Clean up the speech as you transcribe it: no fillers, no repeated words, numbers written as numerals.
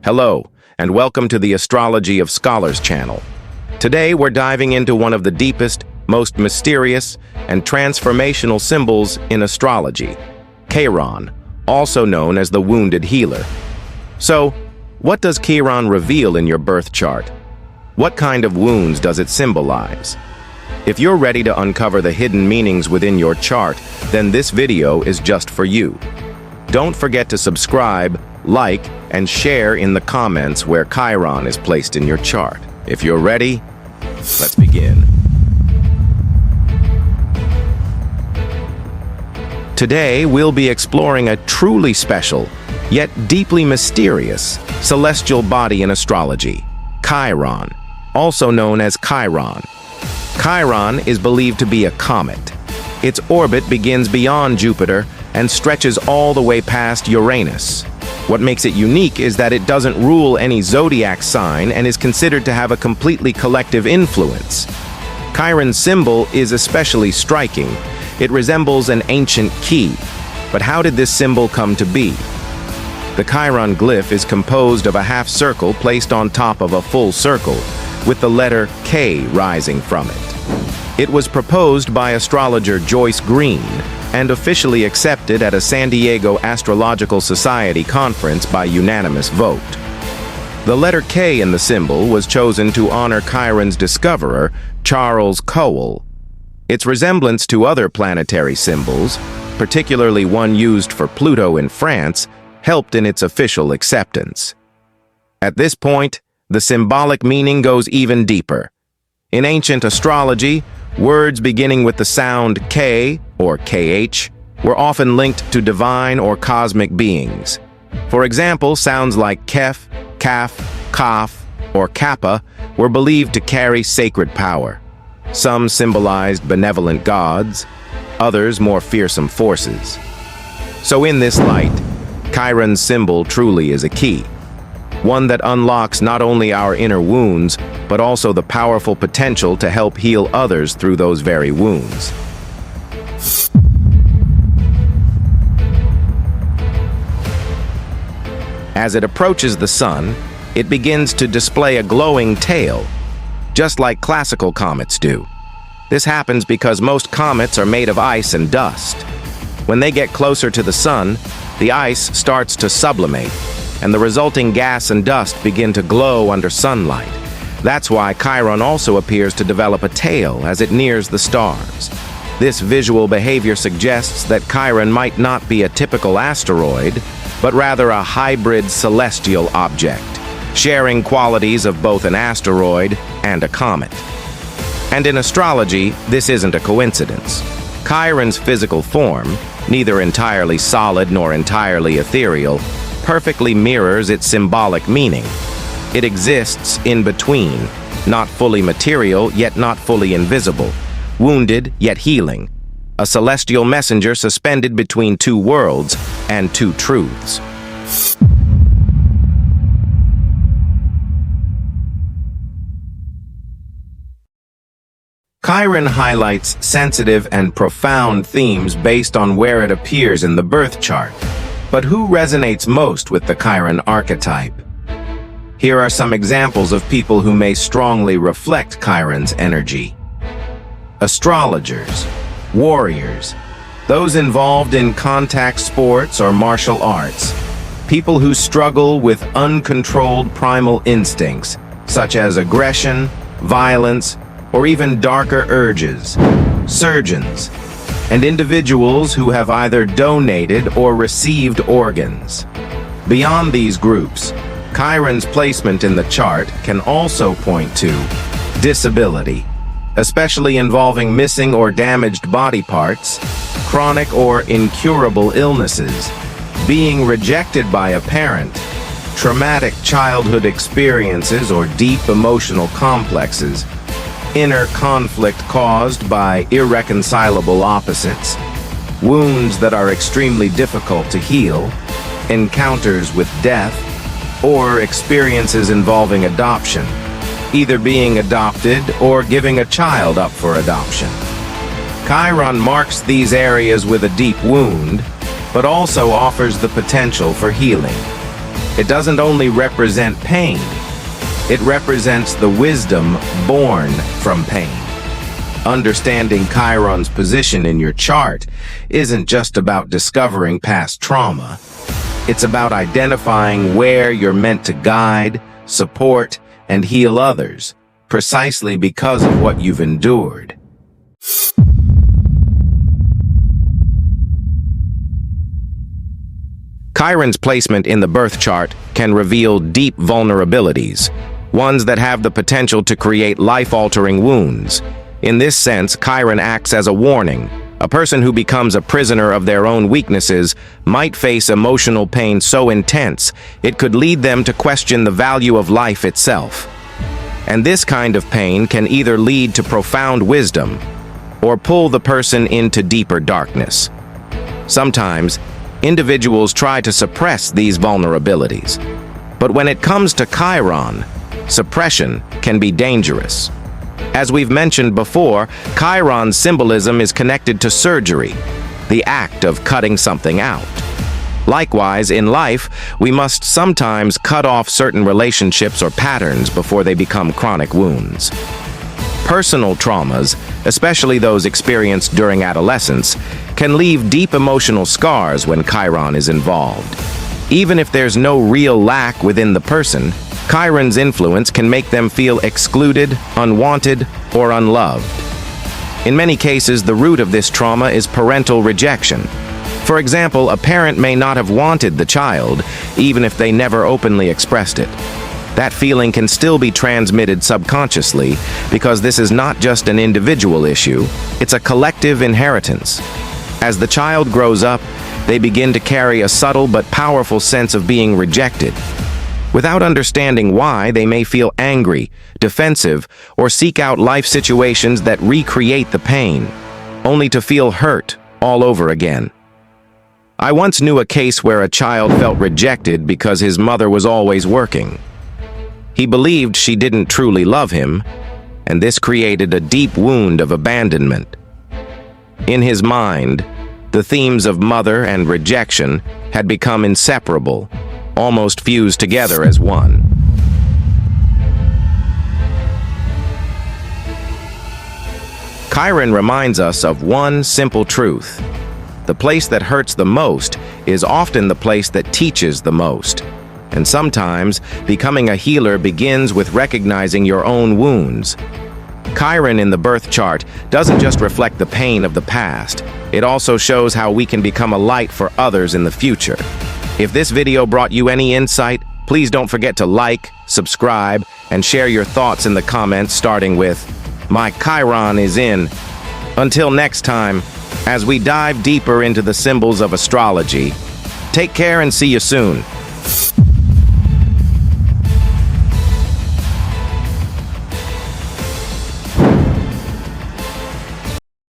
Hello, and welcome to the Astrology of Scholars channel. Today we're diving into one of the deepest, most mysterious, and transformational symbols in astrology, Chiron, also known as the Wounded Healer. So, what does Chiron reveal in your birth chart? What kind of wounds does it symbolize? If you're ready to uncover the hidden meanings within your chart, then this video is just for you. Don't forget to subscribe, like, and share in the comments where Chiron is placed in your chart. If you're ready, let's begin. Today, we'll be exploring a truly special, yet deeply mysterious, celestial body in astrology, Chiron, also known as Chiron. Chiron is believed to be a comet. Its orbit begins beyond Jupiter and stretches all the way past Uranus. What makes it unique is that it doesn't rule any zodiac sign and is considered to have a completely collective influence. Chiron's symbol is especially striking. It resembles an ancient key. But how did this symbol come to be? The Chiron glyph is composed of a half circle placed on top of a full circle, with the letter K rising from it. It was proposed by astrologer Joyce Green and officially accepted at a San Diego Astrological Society conference by unanimous vote. The letter K in the symbol was chosen to honor Chiron's discoverer, Charles Cowell. Its resemblance to other planetary symbols, particularly one used for Pluto in France, helped in its official acceptance. At this point, the symbolic meaning goes even deeper. In ancient astrology, words beginning with the sound K, or KH, were often linked to divine or cosmic beings. For example, sounds like Keph, Kaf, Kaf, or Kappa were believed to carry sacred power. Some symbolized benevolent gods, others more fearsome forces. So in this light, Chiron's symbol truly is a key, one that unlocks not only our inner wounds, but also the powerful potential to help heal others through those very wounds. As it approaches the sun, it begins to display a glowing tail, just like classical comets do. This happens because most comets are made of ice and dust. When they get closer to the sun, the ice starts to sublimate, and the resulting gas and dust begin to glow under sunlight. That's why Chiron also appears to develop a tail as it nears the stars. This visual behavior suggests that Chiron might not be a typical asteroid, but rather a hybrid celestial object, sharing qualities of both an asteroid and a comet. And in astrology, this isn't a coincidence. Chiron's physical form, neither entirely solid nor entirely ethereal, perfectly mirrors its symbolic meaning. It exists in between, not fully material, yet not fully invisible, wounded, yet healing, a celestial messenger suspended between two worlds and two truths. Chiron highlights sensitive and profound themes based on where it appears in the birth chart. But who resonates most with the Chiron archetype? Here are some examples of people who may strongly reflect Chiron's energy. Astrologers, warriors, those involved in contact sports or martial arts, people who struggle with uncontrolled primal instincts, such as aggression, violence, or even darker urges, surgeons, and individuals who have either donated or received organs. Beyond these groups, Chiron's placement in the chart can also point to disability, especially involving missing or damaged body parts, chronic or incurable illnesses, being rejected by a parent, traumatic childhood experiences or deep emotional complexes, inner conflict caused by irreconcilable opposites, wounds that are extremely difficult to heal, encounters with death, or experiences involving adoption, either being adopted or giving a child up for adoption. Chiron marks these areas with a deep wound, but also offers the potential for healing. It doesn't only represent pain, it represents the wisdom born from pain. Understanding Chiron's position in your chart isn't just about discovering past trauma. It's about identifying where you're meant to guide, support, and heal others, precisely because of what you've endured. Chiron's placement in the birth chart can reveal deep vulnerabilities, ones that have the potential to create life-altering wounds. In this sense, Chiron acts as a warning. A person who becomes a prisoner of their own weaknesses might face emotional pain so intense it could lead them to question the value of life itself. And this kind of pain can either lead to profound wisdom or pull the person into deeper darkness. Sometimes, individuals try to suppress these vulnerabilities. But when it comes to Chiron, suppression can be dangerous. As we've mentioned before, Chiron's symbolism is connected to surgery, the act of cutting something out. Likewise, in life, we must sometimes cut off certain relationships or patterns before they become chronic wounds. Personal traumas, especially those experienced during adolescence, can leave deep emotional scars when Chiron is involved. Even if there's no real lack within the person, Chiron's influence can make them feel excluded, unwanted, or unloved. In many cases, the root of this trauma is parental rejection. For example, a parent may not have wanted the child, even if they never openly expressed it. That feeling can still be transmitted subconsciously because this is not just an individual issue, it's a collective inheritance. As the child grows up, they begin to carry a subtle but powerful sense of being rejected. Without understanding why, they may feel angry, defensive, or seek out life situations that recreate the pain, only to feel hurt all over again. I once knew a case where a child felt rejected because his mother was always working. He believed she didn't truly love him, and this created a deep wound of abandonment. In his mind, the themes of mother and rejection had become inseparable, almost fused together as one. Chiron reminds us of one simple truth. The place that hurts the most is often the place that teaches the most. And sometimes, becoming a healer begins with recognizing your own wounds. Chiron in the birth chart doesn't just reflect the pain of the past, it also shows how we can become a light for others in the future. If this video brought you any insight, please don't forget to like, subscribe, and share your thoughts in the comments starting with, "My Chiron is in." Until next time, as we dive deeper into the symbols of astrology, take care and see you soon.